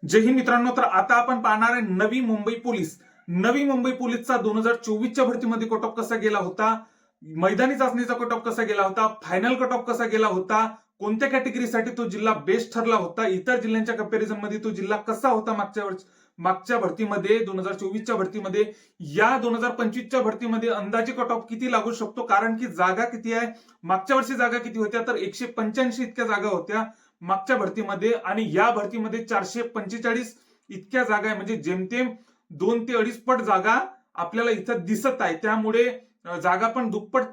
जय हिंद मित्रांनो. तर आता आपण पाहणार आहे नवी मुंबई पोलीस. नवी मुंबई पोलीसचा 2024च्या भरतीमध्ये कट ऑफ कसा गेला होता, मैदानी चाचणीचा कट ऑफ कसा गेला होता, फायनल कट ऑफ कसा गेला होता, कोणत्या कॅटेगरीसाठी तो जिल्हा बेस्ट ठरला होता, इतर जिल्ह्यांच्या कंपॅरिझन मध्ये तो जिल्हा कसा होता मागच्या भरतीमध्ये 2024च्या भरतीमध्ये, या 2025च्या भरतीमध्ये अंदाजे कट ऑफ किती लागू शकतो, कारण की जागा किती आहे. मागच्या वर्षी जागा किती होत्या, तर 185 इतक्या जागा होत्या मागच्या भरतीमध्ये, आणि या भरतीमध्ये 445 इतक्या जागा आहे. म्हणजे जेमतेम 2 ते 2.5 पट जागा आपल्याला इथं दिसत आहे. त्यामुळे जागा पण दुप्पट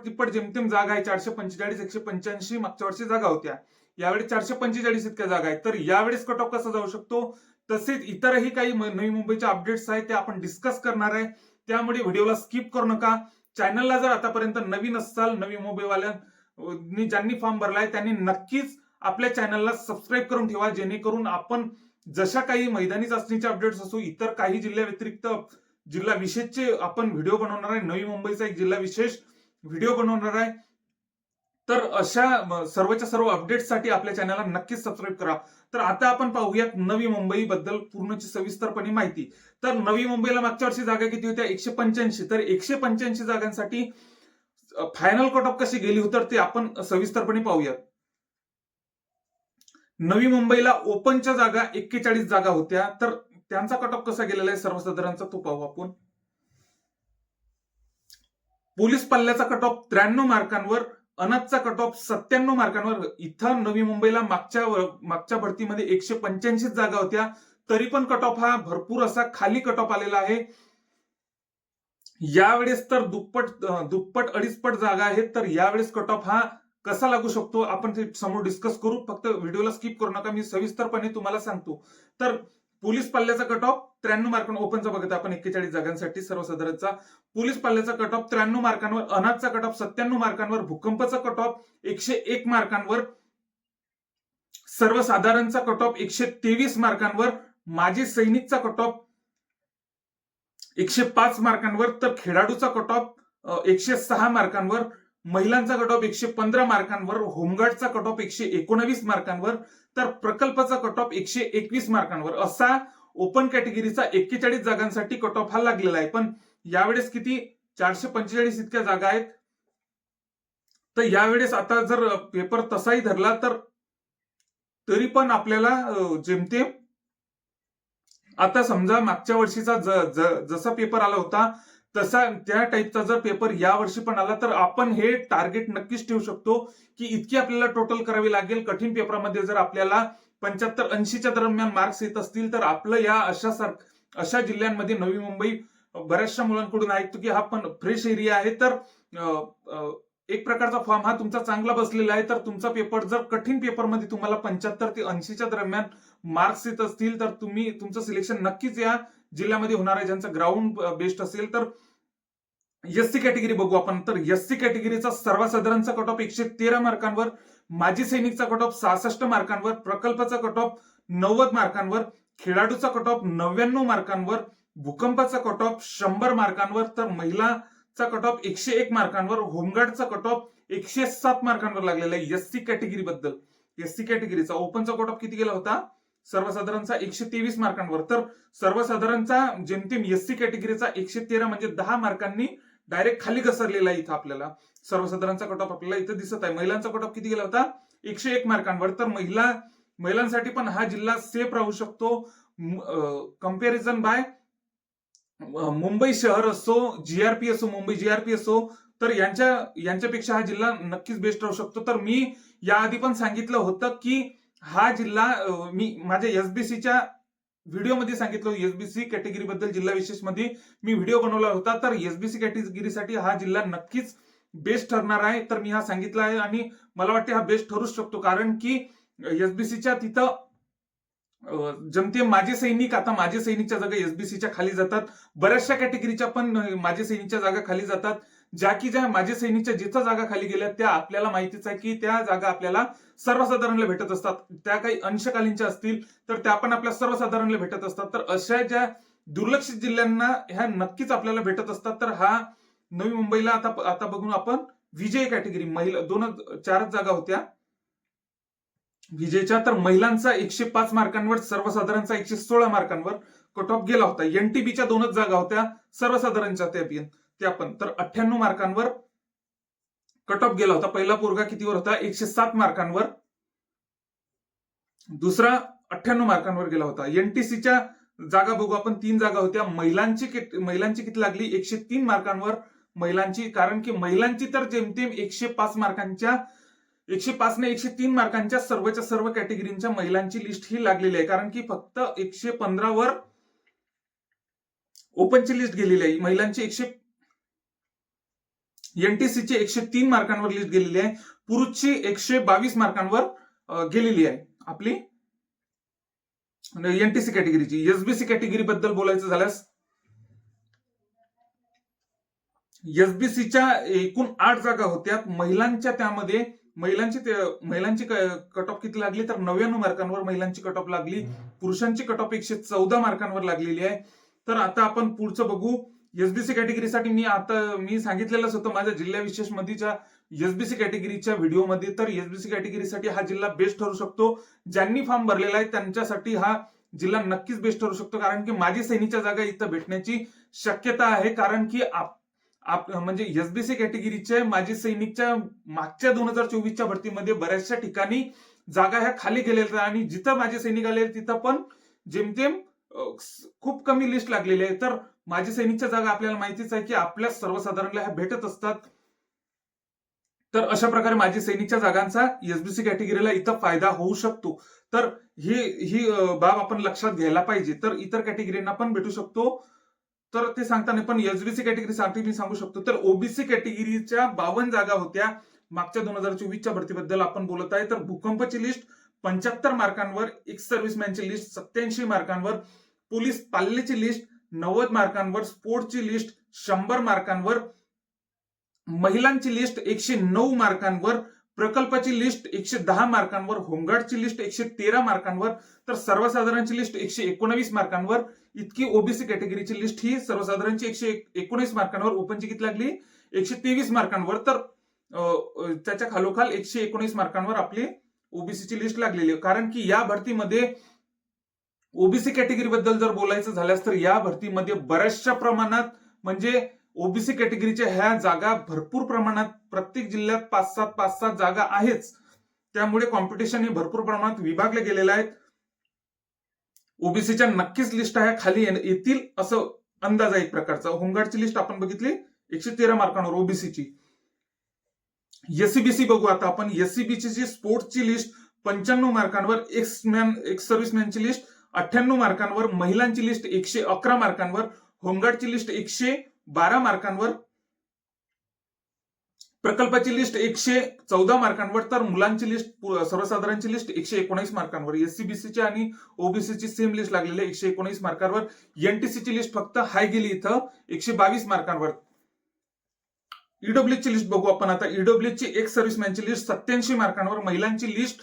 तिप्पट जेमतेम जागा आहे. 445 185 मागच्या वर्षी जागा होत्या, यावेळी 445 इतक्या जागा आहेत. तर यावेळेस कट ऑफ कसा जाऊ शकतो, तसेच इतरही काही नवी मुंबईच्या अपडेट्स आहेत ते आपण डिस्कस करणार आहे. त्यामुळे व्हिडिओला स्किप करू नका. चॅनलला जर आतापर्यंत नवीन असाल, नवी मुंबईवाल्यांनी ज्यांनी फॉर्म भरलाय त्यांनी नक्कीच आपल्या चॅनलला सबस्क्राईब करून ठेवा, जेणेकरून आपण जशा काही मैदानी चाचणीचे अपडेट्स असो, इतर काही जिल्ह्या व्यतिरिक्त जिल्हा विशेषचे आपण व्हिडिओ बनवणार आहे. नवी मुंबईचा एक जिल्हा विशेष व्हिडिओ बनवणार आहे. तर अशा सर्वच्या सर्व अपडेट्ससाठी आपल्या चॅनलला नक्कीच सबस्क्राईब करा. तर आता आपण पाहूयात नवी मुंबई बद्दल पूर्णची सविस्तरपणे माहिती. तर नवी मुंबईला मागच्या वर्षी जागा किती होत्या, 185. तर 185 जागांसाठी फायनल कट ऑफ कशी गेली होती ते आपण सविस्तरपणे पाहूयात. नवी मुंबईला ओपनच्या जागा 41 जागा होत्या. तर त्यांचा कट ऑफ कसा गेलेला आहे सर्वसाधारणचा तो पाहू आपण. पोलीस पल्ल्याचा कट ऑफ 93 मार्कांवर, अनाथचा कट ऑफ 97 मार्कांवर. इथं नवी मुंबईला मागच्या भरतीमध्ये 185 जागा होत्या, तरी पण कट ऑफ हा भरपूर असा खाली कट ऑफ आलेला आहे. यावेळेस तर दुप्पट अडीचपट जागा आहेत. तर यावेळेस कट ऑफ हा कसा लागू शकतो आपण ते समोर डिस्कस करू. फक्त व्हिडिओला स्किप करू नका, मी सविस्तरपणे तुम्हाला सांगतो. तर पोलीस पल्ल्याचा कट ऑफ 93 मार्कांवर, ओपनचा बघत आपण 41 जागांसाठी सर्वसाधारणचा. पोलीस पल्ल्याचा कट ऑफ 93 मार्कांवर, अनाथचा कट ऑफ 97 मार्कांवर, भूकंपाचा कट ऑफ 101 मार्कांवर, सर्वसाधारणचा कट ऑफ 123 मार्कांवर, माजी सैनिकचा कट ऑफ 105 मार्कांवर, तर खेळाडूचा कट ऑफ 106 मार्कांवर, महिलांचा कट ऑफ 115 मार्कांवर, होमगार्डचा कट ऑफ 119 मार्कांवर, तर प्रकल्पाचा कट ऑफ 121 मार्कांवर. असा ओपन कॅटेगरीचा 41 जागांसाठी कट ऑफ हा लागलेला आहे. पण यावेळेस किती, 445 इतक्या जागा आहेत. तर यावेळेस आता जर पेपर तसाही धरला तर तरी पण आपल्याला जेमतेम, आता समजा मागच्या वर्षीचा जसा पेपर आला होता तसा त्या टाईपचा जर पेपर या वर्षी पण आला तर आपण हे टार्गेट नक्कीच ठेवू शकतो की इतकी आपल्याला टोटल करावी लागेल. कठीण पेपरामध्ये जर आपल्याला 75-80च्या दरम्यान मार्क्स येत असतील तर आपलं या अशा जिल्ह्यांमध्ये, नवी मुंबई बऱ्याचशा मुलांकडून ऐकतो की हा पण फ्रेश एरिया आहे, तर एक प्रकारचा फॉर्म हा तुमचा चांगला बसलेला आहे. तर तुमचा पेपर जर कठीण पेपरमध्ये तुम्हाला 75 ते 80च्या दरम्यान मार्क्स येत असतील तर तुमचं सिलेक्शन नक्कीच या जिल्ह्यामध्ये होणार आहे, ज्यांचं ग्राउंड बेस्ड असेल. तर एससी कॅटेगरी बघू आपण. तर एससी कॅटेगरीचा सर्वसाधारणचा कट ऑफ 113 मार्कांवर, माजी सैनिकचा कट ऑफ 66 मार्कांवर, प्रकल्पाचा कट ऑफ 90 मार्कांवर, खेळाडूचा कट ऑफ 99 मार्कांवर, भूकंपाचा कट ऑफ 100 मार्कांवर, तर महिलाचा कट ऑफ 101 मार्कांवर, होमगार्डचा कट ऑफ 107 मार्कांवर लागलेला आहे एससी कॅटेगरी बद्दल. एससी कॅटेगरीचा ओपनचा कट ऑफ किती गेला होता सर्वसाधारणचा 123 मार्कांवर. तर सर्वसाधारणचा जेमतेम एससी कॅटेगरीचा 113 म्हणजे 10 मार्कांनी डायरेक्ट खाली घसरलेला आहे. इथं आपल्याला सर्वसाधारणचा कट ऑफ आपल्याला इथं दिसत आहे. महिलांचा कट ऑफ किती गेला होता 101 मार्कांवर. तर महिलांसाठी पण हा जिल्हा सेफ राहू शकतो. कंपॅरिझन बाय मुंबई शहर असो, जीआरपी असो, मुंबई जीआरपी असो, तर यांच्यापेक्षा हा जिल्हा नक्कीच बेस्ट राहू शकतो. तर मी याआधी पण सांगितलं होतं की हा जिल्हा, मी माझ्या एसबीसीच्या व्हिडिओमध्ये सांगितलं, एसबीसी कॅटेगरी बद्दल जिल्हा विशेष मध्ये मी व्हिडिओ बनवला होता. तर एसबीसी कॅटेगरीसाठी हा जिल्हा नक्कीच बेस्ट ठरणार आहे. तर मी हा सांगितला आहे आणि मला वाटते हा बेस्ट ठरूच शकतो, कारण की एसबीसीच्या तिथं जमते माजी सैनिक, आता माजी सैनिकच्या जागा एसबीसीच्या खाली जातात. बऱ्याचशा कॅटेगरीच्या पण माजी सैनिकच्या जागा खाली जातात. ज्या माजी सैनिकच्या जिथं जागा खाली गेल्या त्या आपल्याला माहितीच आहे की त्या जागा आपल्याला सर्वसाधारणला भेटत असतात. त्या काही अंशकालीनच्या असतील तर त्या पण आपल्या सर्वसाधारणला भेटत असतात. तर अशा ज्या दुर्लक्षित जिल्ह्यांना ह्या नक्कीच आपल्याला भेटत असतात. तर हा नवी मुंबईला आता बघून आपण विजय कॅटेगरी, महिला 4 जागा होत्या. विजेच्या. तर महिलांचा 105 मार्कांवर, सर्वसाधारणचा 116 मार्कांवर कट ऑफ गेला होता. एनटीबीच्या 2च जागा होत्या, सर्वसाधारणच्या त्या पण. तर 98 मार्कांवर कट ऑफ गेला होता. पहिला पोरगा कितीवर होता? 107 मार्कांवर. दुसरा 98 मार्कांवर गेला होता. एनटीसीच्या जागा बघू आपण, 3 जागा होत्या. महिलांची किती लागली? 103 मार्कांवर महिलांची. कारण की महिलांची तर जेमतेम 105 मार्कांच्या, 105 ने 103 मार्कांच्या सर्वच्या सर्व कॅटेगरीच्या महिलांची लिस्ट ही लागलेली आहे. कारण की फक्त 115 वर ओपनची लिस्ट गेलेली आहे. महिलांची एनटीसीची 103 मार्कांवर लिस्ट गेलेली आहे. पुरुषची 122 मार्कांवर गेलेली आहे आपली एनटीसी कॅटेगरीची. एसबीसी कॅटेगरी बद्दल बोलायचं झाल्यास, एसबीसीच्या एकूण 8 जागा होत्या. महिलांच्या त्यामध्ये महिलांची कट ऑफ किती लागली? तर 99 मार्कांवर महिलांची कट ऑफ लागली. पुरुषांची कट ऑफ 114 मार्कांवर लागलेली आहे. तर आता आपण पुढचं बघू. एसबीसी कॅटेगरीसाठी मी सांगितलेलंच होतं माझ्या जिल्हा विशेष मध्येच्या एसबीसी कॅटेगरीच्या व्हिडिओमध्ये. तर एसबीसी कॅटेगरीसाठी हा जिल्हा बेस्ट ठरू शकतो. ज्यांनी फॉर्म भरलेला आहे त्यांच्यासाठी हा जिल्हा नक्कीच बेस्ट ठरू शकतो. कारण की माजी सैनिकच्या जागा इथं भेटण्याची शक्यता आहे. कारण की म्हणजे एसबीसी कॅटेगरीचे माजी सैनिकच्या मागच्या 2024च्या भरतीमध्ये बऱ्याचशा ठिकाणी जागा ह्या खाली गेलेल्या, आणि जिथं माजी सैनिक आले तिथं पण जेमतेम खूप कमी लिस्ट लागलेली आहे. तर माजी सैनिकच्या जागा आपल्याला माहितीच आहे की आपल्या सर्वसाधारणला ह्या भेटत असतात. तर अशा प्रकारे माजी सैनिकच्या जागांचा एसबीसी कॅटेगरीला इथं फायदा होऊ शकतो. तर ही बाब आपण लक्षात घ्यायला पाहिजे. तर इतर कॅटेगरींना पण भेटू शकतो. तर ते सांगताना पण एसबीसी कॅटेगरीसाठी मी सांगू शकतो. तर ओबीसी कॅटेगरीच्या 52 जागा होत्या मागच्या 2024च्या भरतीबद्दल आपण बोलत आहे. तर भूकंपची लिस्ट 75 मार्कांवर, एक्स सर्व्हिसमॅनची लिस्ट 87 मार्कांवर, पोलीस पाल्याची लिस्ट 90 मार्कांवर, स्पोर्ट्सची लिस्ट 100 मार्कांवर, महिलांची लिस्ट 109 मार्कांवर, प्रकल्पाची लिस्ट 110 मार्कांवर, होमगार्डची लिस्ट 113 मार्कांवर, तर सर्वसाधारणची लिस्ट 119 मार्कांवर. इतकी ओबीसी कॅटेगरीची लिस्ट ही सर्वसाधारणची 119 मार्कांवर, ओपनची किती लागली? 123 मार्कांवर. तर त्याच्या खालोखाल 119 मार्कांवर आपली ओबीसीची लिस्ट लागलेली आहे. कारण की या भरतीमध्ये ओबीसी कॅटेगरी बद्दल जर बोलायचं झाल्यास तर या भरतीमध्ये बऱ्याचशा प्रमाणात म्हणजे ओबीसी कॅटेगरीच्या ह्या जागा भरपूर प्रमाणात प्रत्येक जिल्ह्यात 5-7 जागा आहेच. त्यामुळे कॉम्पिटिशन हे भरपूर प्रमाणात विभागले गेलेले आहेत. ओबीसीच्या नक्कीच लिस्ट आहे खाली येतील असं अंदाज आहे एक प्रकारचा. होमगार्डची लिस्ट आपण बघितली 113 मार्कांवर ओबीसीची. एससीबीसी बघू आता आपण. एससीबीची स्पोर्ट्सची लिस्ट 95 मार्कांवर, एक्स सर्व्हिसमॅनची लिस्ट 98 मार्कांवर, महिलांची लिस्ट 111 मार्कांवर, होमगार्डची लिस्ट 112 मार्कांवर, प्रकल्पाची लिस्ट 114 मार्कांवर, तर मुलांची लिस्ट सर्वसाधारणची लिस्ट 119 मार्कांवर. एससीबीसीची आणि ओबीसीची सेम लिस्ट लागलेली आहे 119 मार्कांवर. एनटीसीची लिस्ट फक्त हाय गेली इथं 122 मार्कांवर. ईडब्ल्यूची लिस्ट बघू आपण आता. ईडब्ल्यूची एक्स सर्व्हिसमॅनची लिस्ट 87 मार्कांवर, महिलांची लिस्ट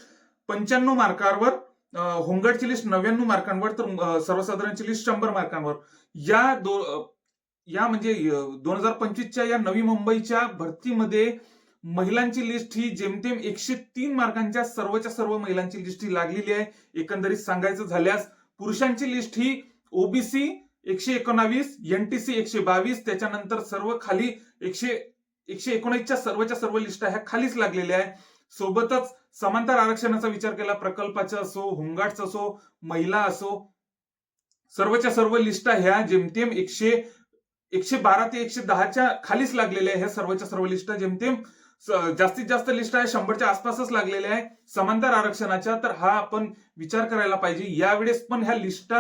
95 मार्कांवर, होमगार्डची लिस्ट 99 मार्कांवर, तर सर्वसाधारणची लिस्ट 100 मार्कांवर. या म्हणजे 2025च्या या नवी मुंबईच्या भरतीमध्ये महिलांची लिस्ट ही जेमतेम 103 मार्कांच्या सर्वच्या सर्व महिलांची लिस्ट ही लागलेली आहे एकंदरीत सांगायचं झाल्यास. पुरुषांची लिस्ट ही ओबीसी 119, एनटीसी 122, त्याच्यानंतर सर्व खाली 119च्या सर्वच्या सर्व लिस्ट ह्या खालीच लागलेल्या आहे. सोबतच समांतर आरक्षणाचा विचार केला, प्रकल्पाचा असो, होमगार्डचा असो, महिला असो, सर्वच्या सर्व लिस्ट ह्या जेमतेम 112 ते 110च्या खालीच लागलेल्या आहे. ह्या सर्वच्या सर्व लिस्ट जेमतेम जास्तीत जास्त लिस्ट आहे 100च्या आसपासच लागलेल्या आहे समांतर आरक्षणाच्या. तर हा आपण विचार करायला पाहिजे. यावेळेस पण ह्या लिस्ट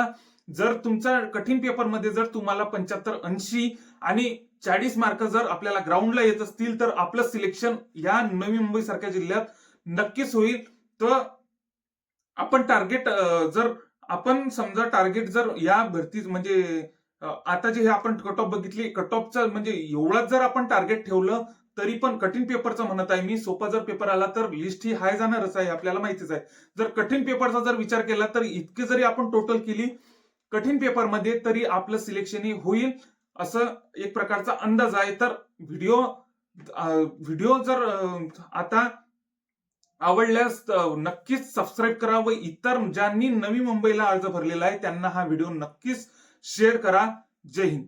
जर तुमचा कठीण पेपरमध्ये जर तुम्हाला 75, 80 आणि 40 मार्क जर आपल्याला ग्राउंडला येत असतील तर आपलं सिलेक्शन या नवी मुंबई सारख्या जिल्ह्यात नक्कीच होईल. तर आपण टार्गेट जर या भरती म्हणजे आता जे आपण कट ऑफ बघितली, कट ऑफचं म्हणजे एवढाच जर आपण टार्गेट ठेवलं तरी पण कठीण पेपरचं म्हणत आहे मी. सोपा जर पेपर आला तर लिस्ट ही हाय जाणारच आहे, आपल्याला माहितीच आहे. जर कठीण पेपरचा जर विचार केला तर इतके जरी आपण टोटल केली कठीण पेपरमध्ये तरी आपलं सिलेक्शन होईल असं एक प्रकारचा अंदाज आहे. तर व्हिडिओ जर आता आवडल्यास नक्कीच सबस्क्राईब करा व इतर ज्यांनी नवी मुंबईला अर्ज भरलेला आहे त्यांना हा व्हिडिओ नक्कीच शेअर करा. जय हिंद.